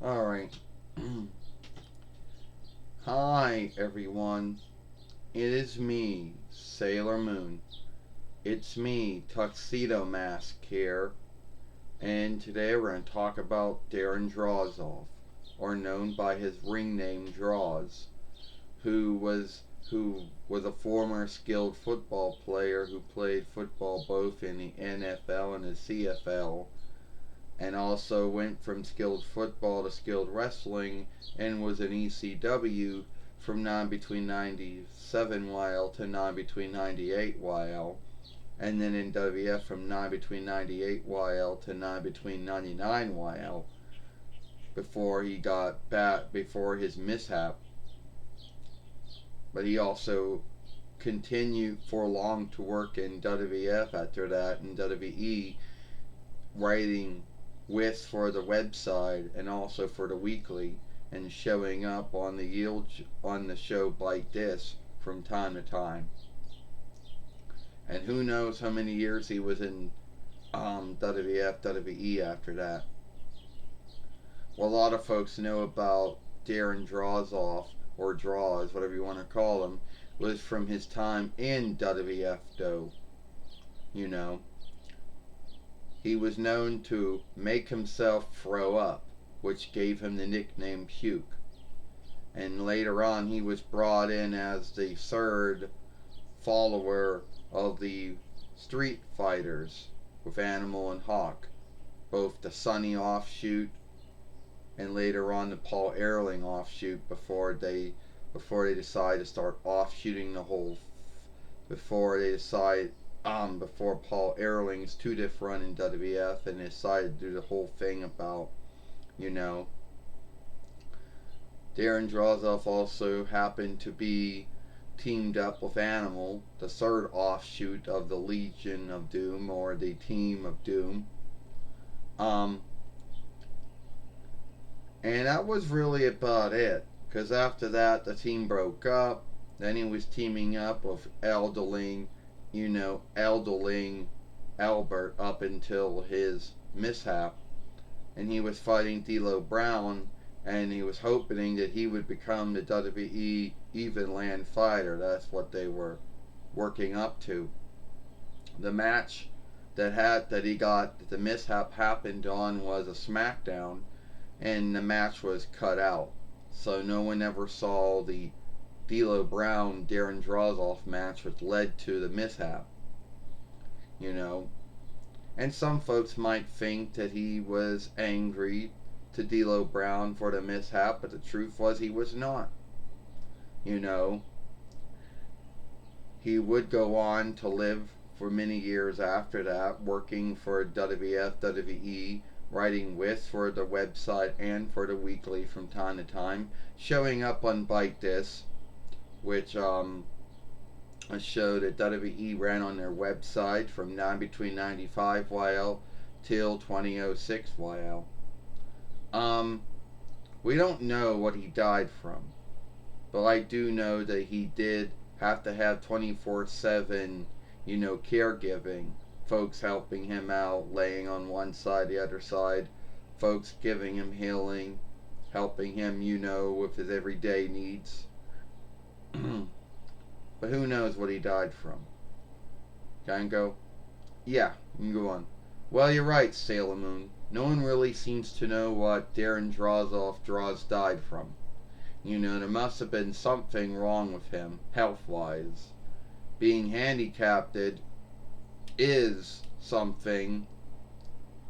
Alright. Hi, everyone. It is me, Sailor Moon. It's me, Tuxedo Mask here. And today we're going to talk about Darren Drozdov, or known by his ring name Droz, who was a former skilled football player who played football both in the NFL and the CFL, and also went from skilled football to skilled wrestling and was in ECW from 9 between 97 YL to 9 between 98 YL, and then in WF from 9 between 98 YL to 9 between 99 YL before he got back before his mishap. But he also continued for long to work in WWF after that, in WWE, writing with for the website and also for the weekly, and showing up on the show like this from time to time. And who knows how many years he was in WWF, WWE after that. Well, a lot of folks know about Darren Drozdov, or Draws, whatever you want to call him, was from his time in WWF, though. You know, he was known to make himself throw up, which gave him the nickname Puke. And later on, he was brought in as the third follower of the Street Fighters with Animal and Hawk, both the Sunny offshoot and later on the Paul Erling offshoot before they decide to start offshooting the whole before they decide before Paul Erling's 2-diff run in WWF and decided to do the whole thing about, you know, Darren Drozdov also happened to be teamed up with Animal, the third offshoot of the Legion of Doom, or the Team of Doom. Um, and that was really about it, because after that the team broke up. Then he was teaming up with Elderling Albert up until his mishap, and he was fighting D'Lo Brown, and he was hoping that he would become the WWE Even Land Fighter. That's what they were working up to. The match that he got that the mishap happened on was a SmackDown, and the match was cut out, so no one ever saw the D'Lo Brown Darren Drozdov match, which led to the mishap. You know, and some folks might think that he was angry to D'Lo Brown for the mishap, but the truth was he was not. You know, he would go on to live for many years after that, working for WWF, WWE, writing with for the website and for the weekly from time to time, showing up on Bite This, which a show that WWE ran on their website from 9 between 95 YL till 2006 YL. We don't know what he died from, but I do know that he did have to have 24/7, caregiving, folks helping him out, laying on one side, the other side, folks giving him healing, helping him, with his everyday needs. But who knows what he died from? Can I go? Yeah, you can go on. Well, you're right, Sailor Moon. No one really seems to know what Darren Droz died from. There must have been something wrong with him, health-wise. Being handicapped is something,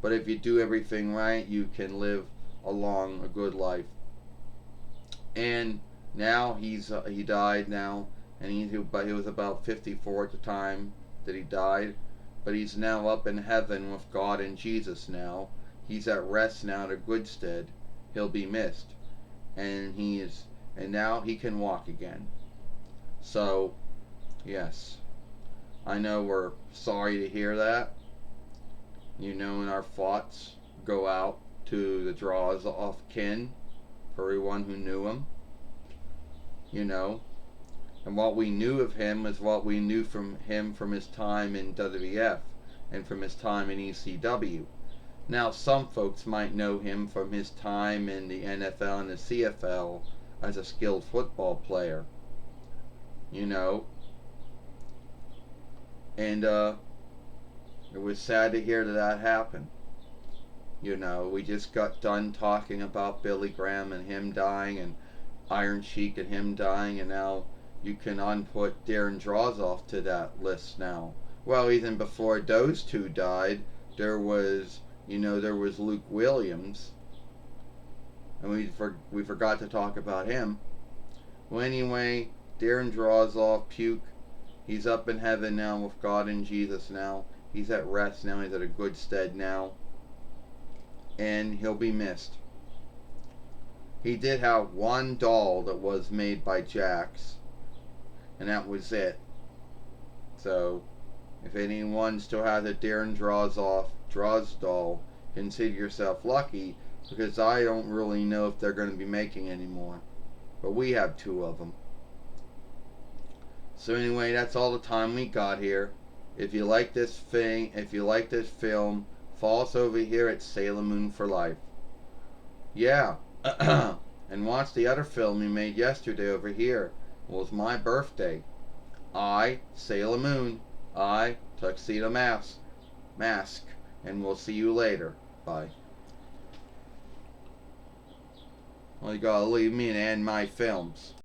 but if you do everything right, you can live a good life. And now he died now, and he was about 54 at the time that he died, but he's now up in heaven with God and Jesus now. He's at rest now at a good stead. He'll be missed, and now he can walk again. So, yes, I know we're sorry to hear that. And our thoughts go out to the Drozdov kin, for everyone who knew him. And what we knew of him is what we knew from him from his time in WWF and from his time in ECW. Now, some folks might know him from his time in the NFL and the CFL as a skilled football player, you know. And it was sad to hear that happen. You know, we just got done talking about Billy Graham and him dying, and Iron Sheik and him dying, and now you can unput Darren Drozdov to that list now. Well, even before those two died, there was, there was Luke Williams, and we forgot to talk about him. Well, anyway, Darren Drozdov, puke. He's up in heaven now with God and Jesus now. He's at rest now. He's at a good stead now, and he'll be missed. He did have one doll that was made by Jax, and that was it. So, if anyone still has a Darren Drozdov, consider yourself lucky, because I don't really know if they're going to be making any more. But we have two of them. So anyway, that's all the time we got here. If you like this film, follow us over here at Sailor Moon for Life. Yeah. And watch the other film we made yesterday over here. It was my birthday. I, Sailor Moon. I, Tuxedo Mask. And we'll see you later. Bye. Well, you gotta leave me and end my films.